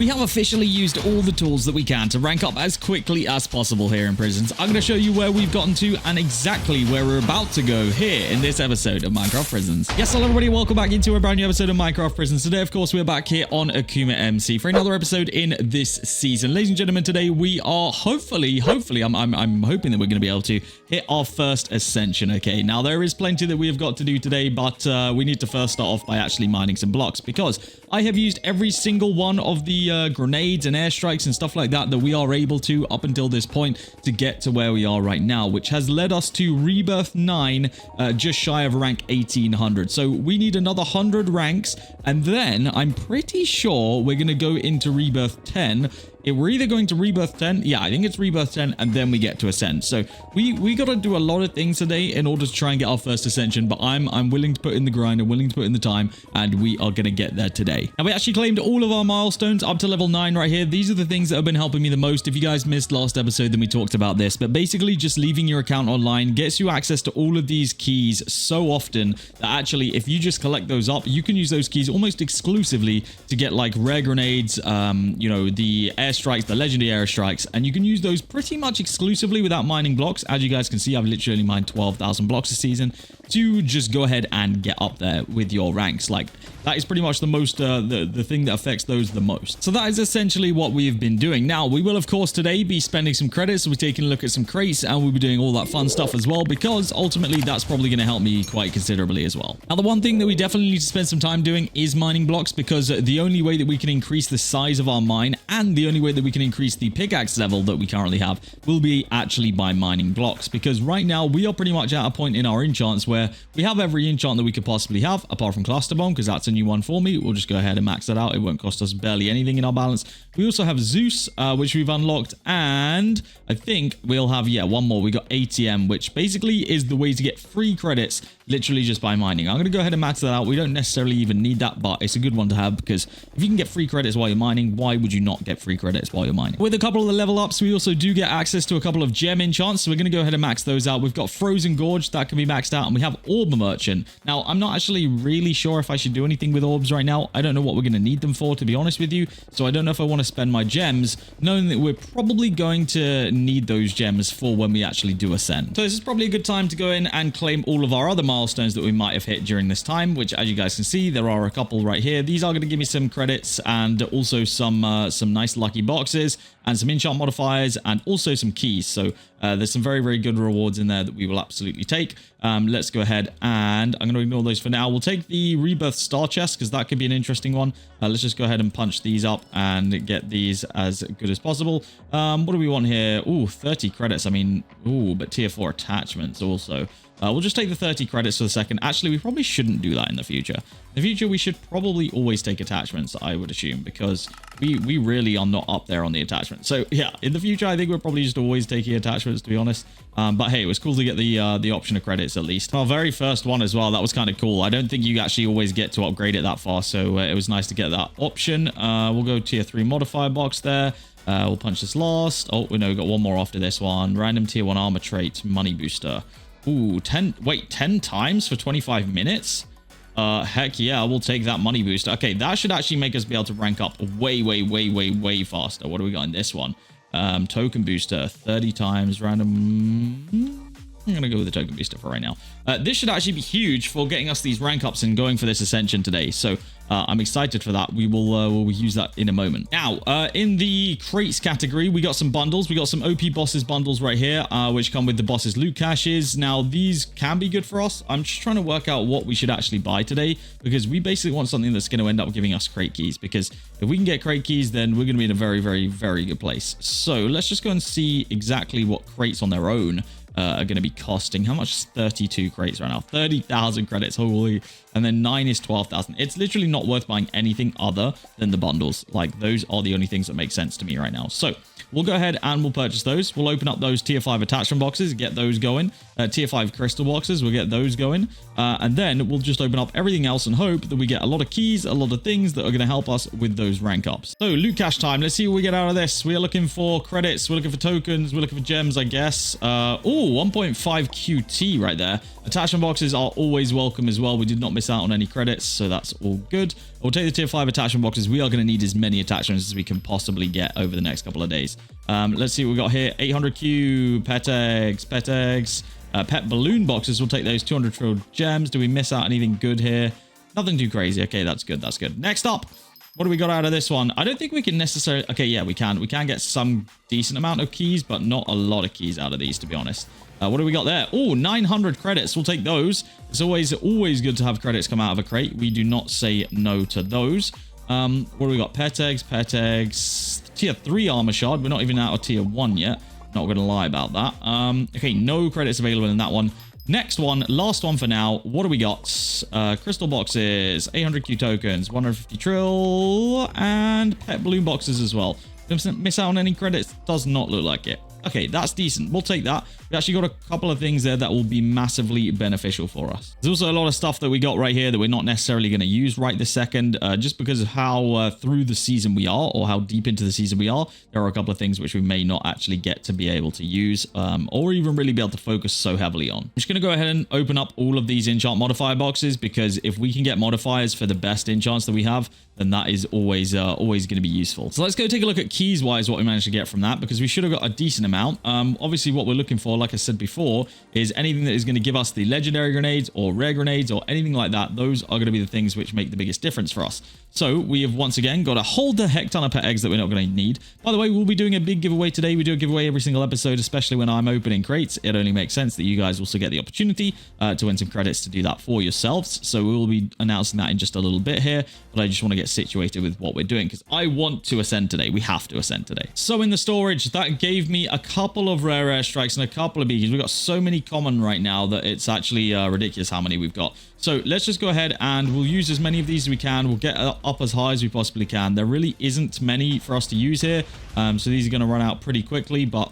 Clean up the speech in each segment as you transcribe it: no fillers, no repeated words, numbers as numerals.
We have officially used all the tools that we can to rank up as quickly as possible here in Prisons. I'm going to show you where we've gotten to and exactly where we're about to go here in this episode of Minecraft Prisons. Yes, hello everybody, welcome back into a brand new episode of Minecraft Prisons. Today, of course, we're back here on AkumaMC for another episode in this season. Ladies and gentlemen, today we are hopefully, I'm hoping that we're going to be able to hit our first Ascension, okay? Now, there is plenty that we have got to do today, but we need to first start off by actually mining some blocks because I have used every single one of the grenades and airstrikes and stuff like that we are able to up until this point to get to where we are right now, which has led us to Rebirth 9, just shy of rank 1800. So we need another 100 ranks, and then I'm pretty sure we're going to go into Rebirth 10. We're either going to Rebirth 10, yeah, I think it's Rebirth 10, and then we get to Ascend. So we got to do a lot of things today in order to try and get our first Ascension, but I'm willing to put in the grind, I'm willing to put in the time, and we are going to get there today. Now, we actually claimed all of our milestones up to level 9 right here. These are the things that have been helping me the most. If you guys missed last episode, then we talked about this, but basically just leaving your account online gets you access to all of these keys so often that actually, if you just collect those up, you can use those keys almost exclusively to get like rare grenades, you know, the airstrikes, the legendary airstrikes, and you can use those pretty much exclusively without mining blocks. As you guys can see, I've literally mined 12,000 blocks this season to just go ahead and get up there with your ranks. Like, that is pretty much the most the thing that affects those the most. So that is essentially what we've been doing. Now, we will of course today be spending some credits. We're taking a look at some crates, and we'll be doing all that fun stuff as well, because ultimately that's probably going to help me quite considerably as well. Now, the one thing that we definitely need to spend some time doing is mining blocks, because the only way that we can increase the size of our mine and the only way that we can increase the pickaxe level that we currently have will be actually by mining blocks, because right now we are pretty much at a point in our enchants where we have every enchant that we could possibly have, apart from cluster bomb, because that's a new one for me. We'll just go ahead and max that out. It won't cost us barely anything in our balance. We also have Zeus, which we've unlocked, and I think we'll have, yeah, one more. We got ATM, which basically is the way to get free credits literally just by mining. I'm going to go ahead and max that out. We don't necessarily even need that, but it's a good one to have, because if you can get free credits while you're mining, why would you not get free credits while you're mining? With a couple of the level ups, we also do get access to a couple of gem enchants, so we're going to go ahead and max those out. We've got Frozen Gorge that can be maxed out, and we have Orb Merchant. Now, I'm not actually really sure if I should do anything with orbs right now. I don't know what we're going to need them for, to be honest with you, so I don't know if I want to spend my gems, knowing that we're probably going to need those gems for when we actually do ascend. So this is probably a good time to go in and claim all of our other milestones that we might have hit during this time, which, as you guys can see, there are a couple right here. These are going to give me some credits and also some nice lucky boxes and some enchant modifiers and also some keys. So there's some very, very good rewards in there that we will absolutely take. Let's go ahead, and I'm going to ignore those for now. We'll take the Rebirth Star Chest, because that could be an interesting one. Let's just go ahead and punch these up and get these as good as possible. What do we want here? Ooh, 30 credits. I mean, ooh, but tier 4 attachments also. We'll just take the 30 credits for the second. Actually, we probably shouldn't do that in the future. In the future, we should probably always take attachments, I would assume, because we really are not up there on the attachment. So yeah, in the future, I think we're probably just always taking attachments, to be honest. But hey, it was cool to get the option of credits at least. Our very first one as well, that was kind of cool. I don't think you actually always get to upgrade it that far, so it was nice to get that option. We'll go tier 3 modifier box there. We'll punch this last. Oh, no, we've got one more after this one. Random tier 1 armor trait, money booster. Ooh, 10 times for 25 minutes? Heck yeah, we'll take that money booster. Okay, that should actually make us be able to rank up way faster. What do we got in this one? Token booster, 30 times random. I'm going to go with the token booster for right now. This should actually be huge for getting us these rank ups and going for this Ascension today. So I'm excited for that. We'll use that in a moment. Now, in the crates category, we got some bundles. We got some OP bosses bundles right here, which come with the bosses loot caches. Now, these can be good for us. I'm just trying to work out what we should actually buy today, because we basically want something that's going to end up giving us crate keys, because if we can get crate keys, then we're going to be in a very good place. So let's just go and see exactly what crates on their own are going to be costing. How much is 32 crates right now? 30,000 credits, holy. And then 9 is 12,000. It's literally not worth buying anything other than the bundles. Like, those are the only things that make sense to me right now. So we'll go ahead and we'll purchase those. We'll open up those tier 5 attachment boxes, get those going. Tier 5 crystal boxes, we'll get those going. And then we'll just open up everything else and hope that we get a lot of keys, a lot of things that are going to help us with those rank ups. So loot cache time. Let's see what we get out of this. We are looking for credits. We're looking for tokens. We're looking for gems, I guess. Oh, 1.5 QT right there. Attachment boxes are always welcome as well. We did not miss out on any credits, so that's all good. We'll take the tier 5 attachment boxes. We are going to need as many attachments as we can possibly get over the next couple of days. Let's see what we got here. 800Q, pet eggs, pet balloon boxes. We'll take those. 200 trilled gems. Do we miss out anything good here? Nothing too crazy. Okay, that's good. That's good. Next up, what do we got out of this one? I don't think we can necessarily... Okay, yeah, we can. We can get some decent amount of keys, but not a lot of keys out of these, to be honest. What do we got there? Oh, 900 credits. We'll take those. It's always good to have credits come out of a crate. We do not say no to those. What do we got? Pet eggs. Tier 3 armor shard. We're not even out of tier 1 yet. Not going to lie about that. Okay, no credits available in that one. Next one, last one for now. What do we got? Crystal boxes, 800Q tokens, 150 trill, and pet balloon boxes as well. Miss out on any credits? Does not look like it. Okay, that's decent. We'll take that. We actually got a couple of things there that will be massively beneficial for us. There's also a lot of stuff that we got right here that we're not necessarily going to use right this second, just because of how through the season we are, or how deep into the season we are. There are a couple of things which we may not actually get to be able to use, or even really be able to focus so heavily on. I'm just going to go ahead and open up all of these enchant modifier boxes, because if we can get modifiers for the best enchants that we have, then that is always going to be useful. So let's go take a look at keys wise what we managed to get from that, because we should have got a decent amount. Obviously what we're looking for, like I said before, is anything that is going to give us the legendary grenades or rare grenades or anything like that. Those are going to be the things which make the biggest difference for us. So we have once again got a whole heck ton of pet eggs that we're not going to need. By the way, we'll be doing a big giveaway today. We do a giveaway every single episode, especially when I'm opening crates. It only makes sense that you guys also get the opportunity to win some credits to do that for yourselves. So we will be announcing that in just a little bit here, but I just want to get situated with what we're doing because I want to ascend today. We have to ascend today. So in the storage, that gave me a couple of rare airstrikes and a couple of beacons. We've got so many common right now that it's actually ridiculous how many we've got. So let's just go ahead and we'll use as many of these as we can. We'll get up as high as we possibly can. There really isn't many for us to use here. So these are going to run out pretty quickly, but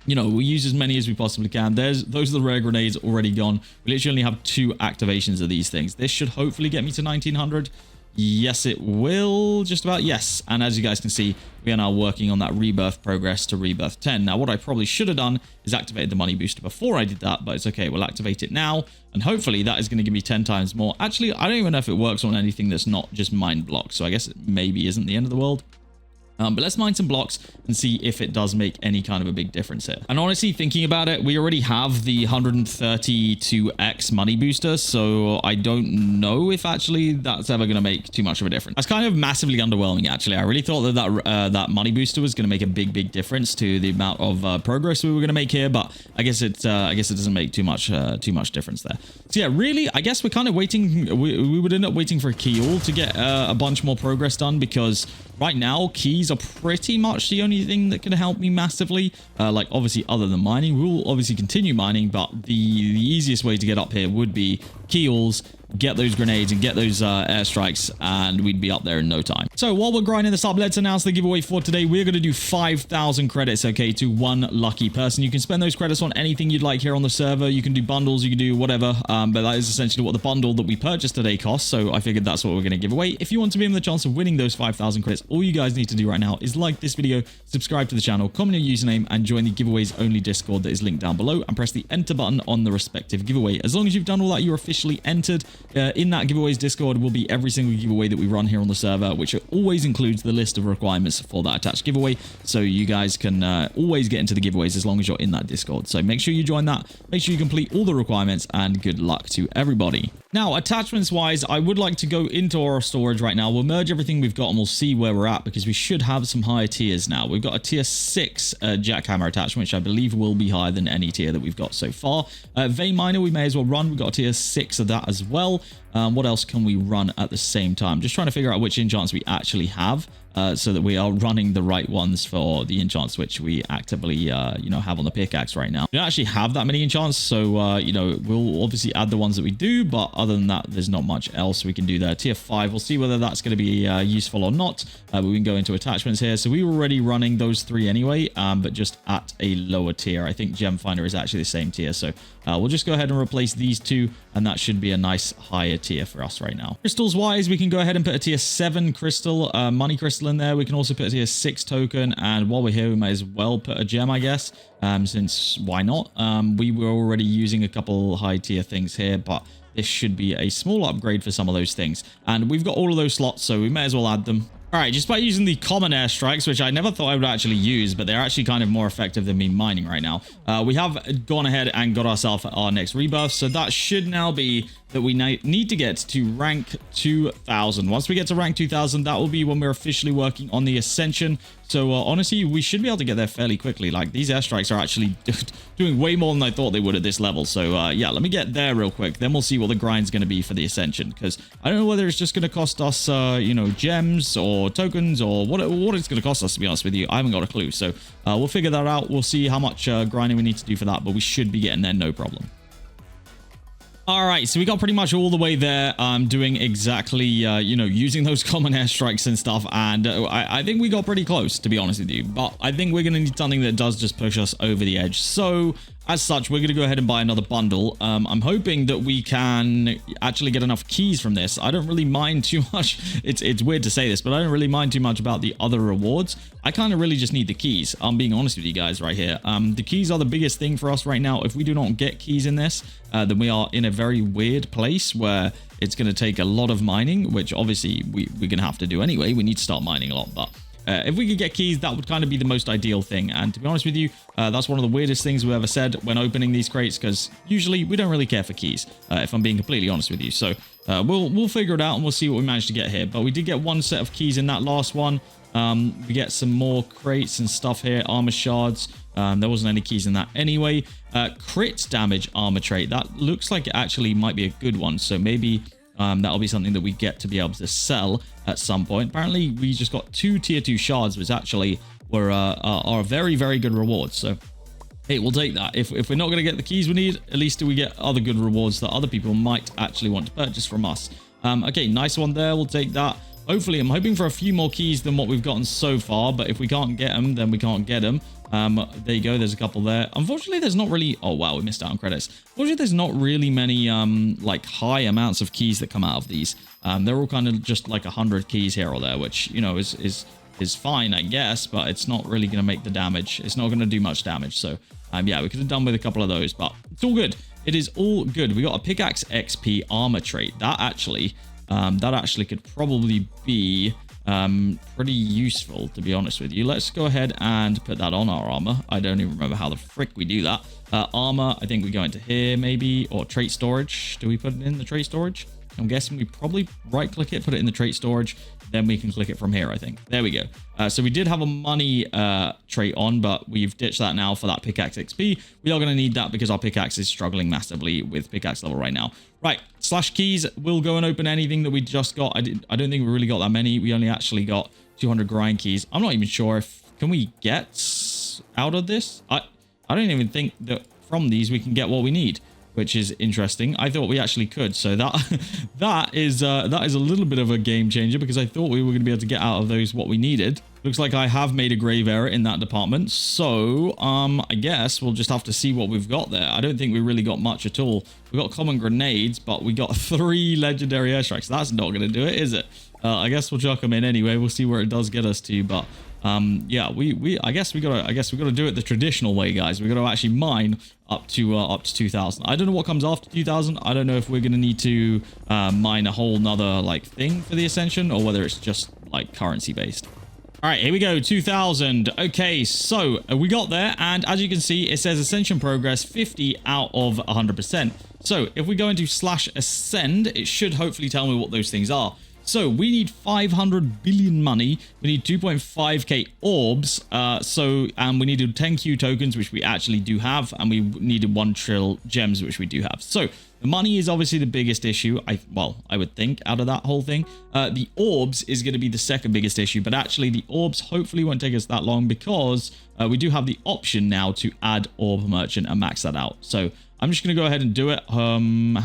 you know, we'll use as many as we possibly can. Those are the rare grenades already gone. We literally only have 2 activations of these things. This should hopefully get me to 1900. Yes, it will. Just about. Yes. And as you guys can see, we are now working on that rebirth progress to rebirth 10. Now, what I probably should have done is activated the money booster before I did that, but it's okay. We'll activate it now. And hopefully that is going to give me 10 times more. Actually, I don't even know if it works on anything that's not just mind blocks. So I guess it maybe isn't the end of the world. But let's mine some blocks and see if it does make any kind of a big difference here. And honestly, thinking about it, we already have the 132x money booster, so I don't know if actually that's ever going to make too much of a difference. That's kind of massively underwhelming, actually. I really thought that that money booster was going to make a big difference to the amount of progress we were going to make here, but I guess it doesn't make too much difference there. So yeah, really, I guess we're kind of waiting. We would end up waiting for a key to get a bunch more progress done, because right now keys are pretty much the only thing that can help me massively. Like obviously other than mining, we will obviously continue mining, but the easiest way to get up here would be keys, get those grenades and get those airstrikes, and we'd be up there in no time. So while we're grinding this up, let's announce the giveaway for today. We're going to do 5,000 credits, okay, to one lucky person. You can spend those credits on anything you'd like here on the server. You can do bundles, you can do whatever, but that is essentially what the bundle that we purchased today costs, so I figured that's what we're going to give away. If you want to be in the chance of winning those 5,000 credits, all you guys need to do right now is like this video, subscribe to the channel, comment your username, and join the giveaways only Discord that is linked down below, and press the enter button on the respective giveaway. As long as you've done all that, you're officially entered. In that giveaways Discord will be every single giveaway that we run here on the server, which always includes the list of requirements for that attached giveaway, so you guys can always get into the giveaways as long as you're in that Discord. So make sure you join that, make sure you complete all the requirements, and good luck to everybody. Now, attachments wise, I would like to go into our storage right now. We'll merge everything we've got and we'll see where we're at, because we should have some higher tiers now. We've got a tier 6 jackhammer attachment, which I believe will be higher than any tier that we've got so far. Vein miner, we may as well run. We've got a tier 6 of that as well. What else can we run at the same time? Just trying to figure out which enchants we actually have, so that we are running the right ones for the enchants which we actively, you know, have on the pickaxe right now. We don't actually have that many enchants, so, you know, we'll obviously add the ones that we do, but other than that, there's not much else we can do there. Tier 5, we'll see whether that's going to be useful or not, but we can go into attachments here. So we were already running those 3 anyway, but just at a lower tier. I think Gem Finder is actually the same tier, so we'll just go ahead and replace these 2, and that should be a nice higher tier for us right now. Crystals wise, we can go ahead and put a tier 7 crystal, money crystal in there. We can also put a tier 6 token, and while we're here, we might as well put a gem, I guess, since why not? We were already using a couple high tier things here, but this should be a small upgrade for some of those things. And we've got all of those slots, so we may as well add them. All right, just by using the common airstrikes, which I never thought I would actually use, but they're actually kind of more effective than me mining right now. We have gone ahead and got ourselves our next rebirth, so that should now be that we need to get to rank 2000. Once we get to rank 2000, that will be when we're officially working on the Ascension. So honestly, we should be able to get there fairly quickly. Like, these airstrikes are actually doing way more than I thought they would at this level. So yeah, let me get there real quick. Then we'll see what the grind's going to be for the Ascension, because I don't know whether it's just going to cost us, you know, gems or tokens or what it's going to cost us, to be honest with you. I haven't got a clue. So we'll figure that out. We'll see how much grinding we need to do for that, but we should be getting there no problem. All right, so we got pretty much all the way there, doing exactly, you know, using those common airstrikes and stuff, and I think we got pretty close, to be honest with you, but I think we're going to need something that does just push us over the edge. So as such, we're going to go ahead and buy another bundle. I'm hoping that we can actually get enough keys from this. I don't really mind too much. It's weird to say this, but I don't really mind too much about the other rewards. I kind of really just need the keys. I'm being honest with you guys right here. The keys are the biggest thing for us right now. If we do not get keys in this, then we are in a very weird place where it's going to take a lot of mining, which obviously we're going to have to do anyway. We need to start mining a lot, but if we could get keys, that would kind of be the most ideal thing. And to be honest with you, that's one of the weirdest things we've ever said when opening these crates, because usually we don't really care for keys, if I'm being completely honest with you. So we'll figure it out and we'll see what we manage to get here. But we did get one set of keys in that last one. We get some more crates and stuff here, armor shards. There wasn't any keys in that anyway. Crit damage armor trait. That looks like it actually might be a good one. So maybe that'll be something that we get to be able to sell at some point. Apparently, we just got 2 tier 2 shards, which actually were are very, very good rewards. So hey, we'll take that. If we're not going to get the keys we need, at least we get other good rewards that other people might actually want to purchase from us. Okay, nice one there. We'll take that. Hopefully, I'm hoping for a few more keys than what we've gotten so far, but if we can't get them, then we can't get them. There you go. There's a couple there. Unfortunately, there's not really... Oh, wow, we missed out on credits. Unfortunately, there's not really many, like, high amounts of keys that come out of these. They're all kind of just like 100 keys here or there, which, you know, is fine, I guess, but it's not really going to make the damage. It's not going to do much damage. So, yeah, we could have done with a couple of those, but it's all good. It is all good. We got a pickaxe XP armor trait. That actually could probably be pretty useful, to be honest with you. Let's go ahead and put that on our armor. I don't even remember how the frick we do that. Armor, I think we go into here maybe, or trait storage. Do we put it in the trait storage? I'm guessing we probably right click it, put it in the trait storage, then we can click it from here, I think. There we go. So we did have a money trait on, but we've ditched that now for that pickaxe XP. We are going to need that because our pickaxe is struggling massively with pickaxe level right now. Right, slash keys. We'll go and open anything that we just got. I don't think we really got that many. We only actually got 200 grind keys. I'm not even sure if... Can we get out of this? I don't even think that from these we can get what we need, which is interesting. I thought we actually could, so that is a little bit of a game changer, because I thought we were going to be able to get out of those what we needed. Looks like I have made a grave error in that department, so I guess we'll just have to see what we've got there. I don't think we really got much at all. We got common grenades, but we got 3 legendary airstrikes. That's not going to do it, is it? I guess we'll chuck them in anyway. We'll see where it does get us to, but yeah, I guess we gotta do it the traditional way, guys. We gotta actually mine up to 2000. I don't know what comes after 2000. I don't know if we're gonna need to mine a whole nother like thing for the Ascension, or whether it's just like currency based. All right, here we go, 2000. Okay, so we got there, and as you can see, it says Ascension progress 50 out of 100%. So if we go into /ascend, it should hopefully tell me what those things are. So we need 500 billion money. We need 2.5k orbs. And we needed 10q tokens, which we actually do have. And we needed 1 trill gems, which we do have. So the money is obviously the biggest issue. I would think out of that whole thing. The orbs is going to be the second biggest issue. But actually the orbs hopefully won't take us that long, because we do have the option now to add orb merchant and max that out. So I'm just going to go ahead and do it. How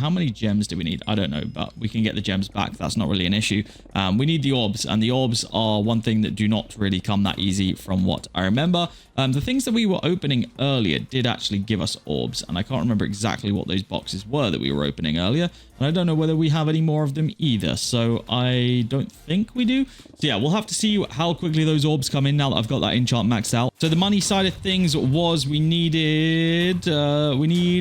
many gems do we need? I don't know, but we can get the gems back. That's not really an issue. We need the orbs, and the orbs are one thing that do not really come that easy from what I remember. The things that we were opening earlier did actually give us orbs, and I can't remember exactly what those boxes were that we were opening earlier, and I don't know whether we have any more of them either, so I don't think we do. So yeah, we'll have to see how quickly those orbs come in now that I've got that enchant maxed out. So the money side of things was we need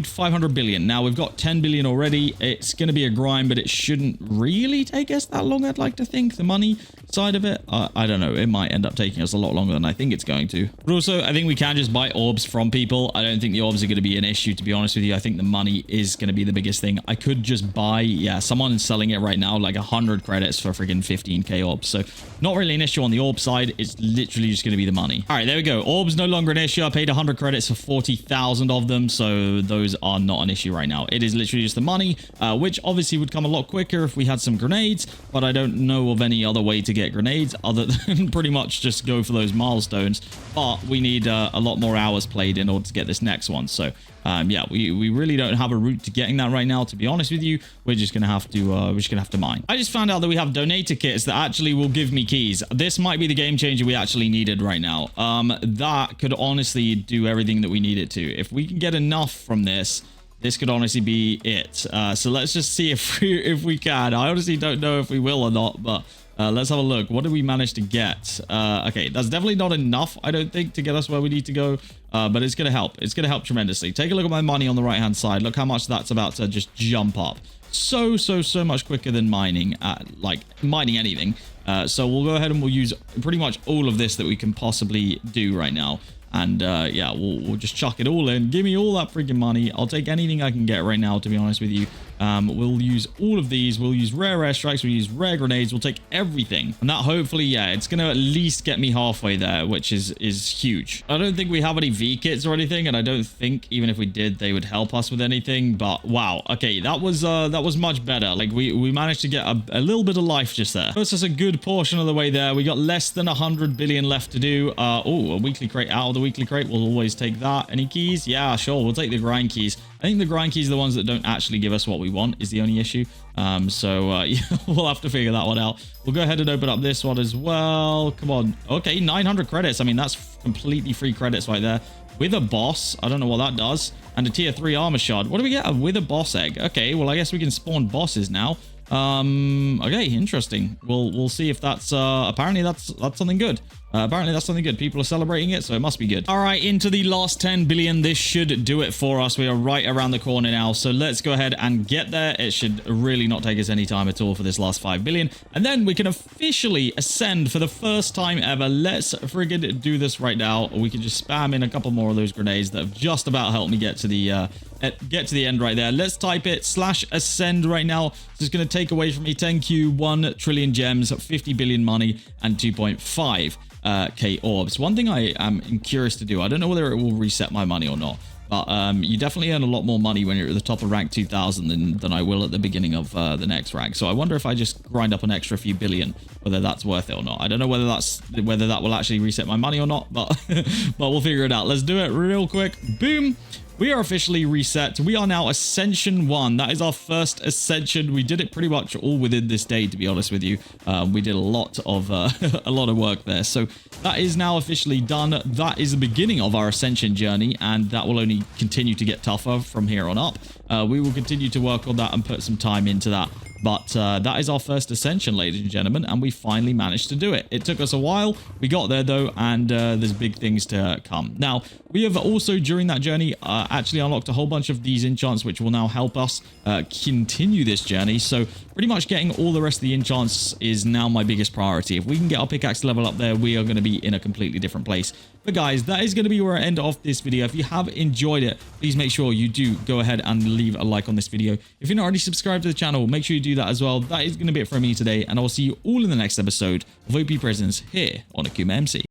500 billion. Now we've got 10 billion already. It's going to be a grind, but it shouldn't really take us that long, I'd like to think. The money side of it, I don't know. It might end up taking us a lot longer than I think it's going to. But also, I think we can just buy orbs from people. I don't think the orbs are going to be an issue, to be honest with you. I think the money is going to be the biggest thing. I could just buy, yeah, someone selling it right now, like 100 credits for friggin' 15k orbs. So not really an issue on the orb side. It's literally just going to be the money. All right, there we go. Orbs no longer an issue. I paid 100 credits for 40,000 of them. So those are not an issue right now. It is literally just the money, which obviously would come a lot quicker if we had some grenades, but I don't know of any other way to get grenades other than pretty much just go for those milestones. But we need a lot more hours played in order to get this next one. So yeah, we really don't have a route to getting that right now, to be honest with you. We're just gonna have to mine. I just found out that we have donator kits that actually will give me keys. This might be the game changer we actually needed right now. That could honestly do everything that we need it to. If we can get enough from this could honestly be it. So let's just see if we can. I honestly don't know if we will or not, but let's have a look. What did we manage to get? Okay, that's definitely not enough, I don't think, to get us where we need to go. But it's going to help. It's going to help tremendously. Take a look at my money on the right-hand side. Look how much that's about to just jump up. So much quicker than mining, like mining anything. So we'll go ahead and we'll use pretty much all of this that we can possibly do right now. And yeah, we'll just chuck it all in. Give me all that freaking money. I'll take anything I can get right now, to be honest with you. We'll use all of these. We'll use rare airstrikes. We'll use rare grenades. We'll take everything. And that hopefully, yeah, it's going to at least get me halfway there, which is huge. I don't think we have any V kits or anything. And I don't think even if we did, they would help us with anything. But wow. Okay, that was much better. Like we managed to get a little bit of life just there. That's just a good portion of the way there. We got less than 100 billion left to do. Oh, a weekly crate out of the weekly crate. We'll always take that. Any keys? Yeah, sure. We'll take the grind keys. I think the grind keys are the ones that don't actually give us what we want is the only issue. So yeah, we'll have to figure that one out. We'll go ahead and open up this one as well. Come on. Okay, 900 credits. I mean, that's completely free credits right there. With a boss. I don't know what that does. And a tier 3 armor shard. What do we get? A with a boss egg. Okay, well, I guess we can spawn bosses now. Okay, interesting. We'll see if that's apparently that's something good. Apparently that's something good. People are celebrating it, so it must be good. All right, into the last 10 billion. This should do it for us. We are right around the corner now, so let's go ahead and get there. It should really not take us any time at all for this last 5 billion, and then we can officially ascend for the first time ever. Let's friggin' do this right now. We can just spam in a couple more of those grenades that have just about helped me get to the end right there. Let's type it /ascend right now. This is going to take away from me 10Q, 1 trillion gems, 50 billion money, and 2.5 K orbs. One thing I am curious to do, I don't know whether it will reset my money or not, but you definitely earn a lot more money when you're at the top of rank 2000 than I will at the beginning of the next rank. So I wonder if I just grind up an extra few billion, whether that's worth it or not. I don't know whether that will actually reset my money or not, but but we'll figure it out. Let's do it real quick. Boom. We are officially reset. We are now Ascension 1. That is our first Ascension. We did it pretty much all within this day, to be honest with you. We did a lot of work there. So that is now officially done. That is the beginning of our Ascension journey, and that will only continue to get tougher from here on up. We will continue to work on that and put some time into that. But that is our first Ascension, ladies and gentlemen, and we finally managed to do it. It took us a while. We got there, though, and there's big things to come. Now, we have also, during that journey, actually unlocked a whole bunch of these enchants, which will now help us continue this journey. So pretty much getting all the rest of the enchants is now my biggest priority. If we can get our pickaxe level up there, we are going to be in a completely different place. But guys, that is going to be where I end off this video. If you have enjoyed it, please make sure you do go ahead and leave a like on this video. If you're not already subscribed to the channel, make sure you do that as well. That is going to be it from me today, and I'll see you all in the next episode of OP Presence here on AkumaMC.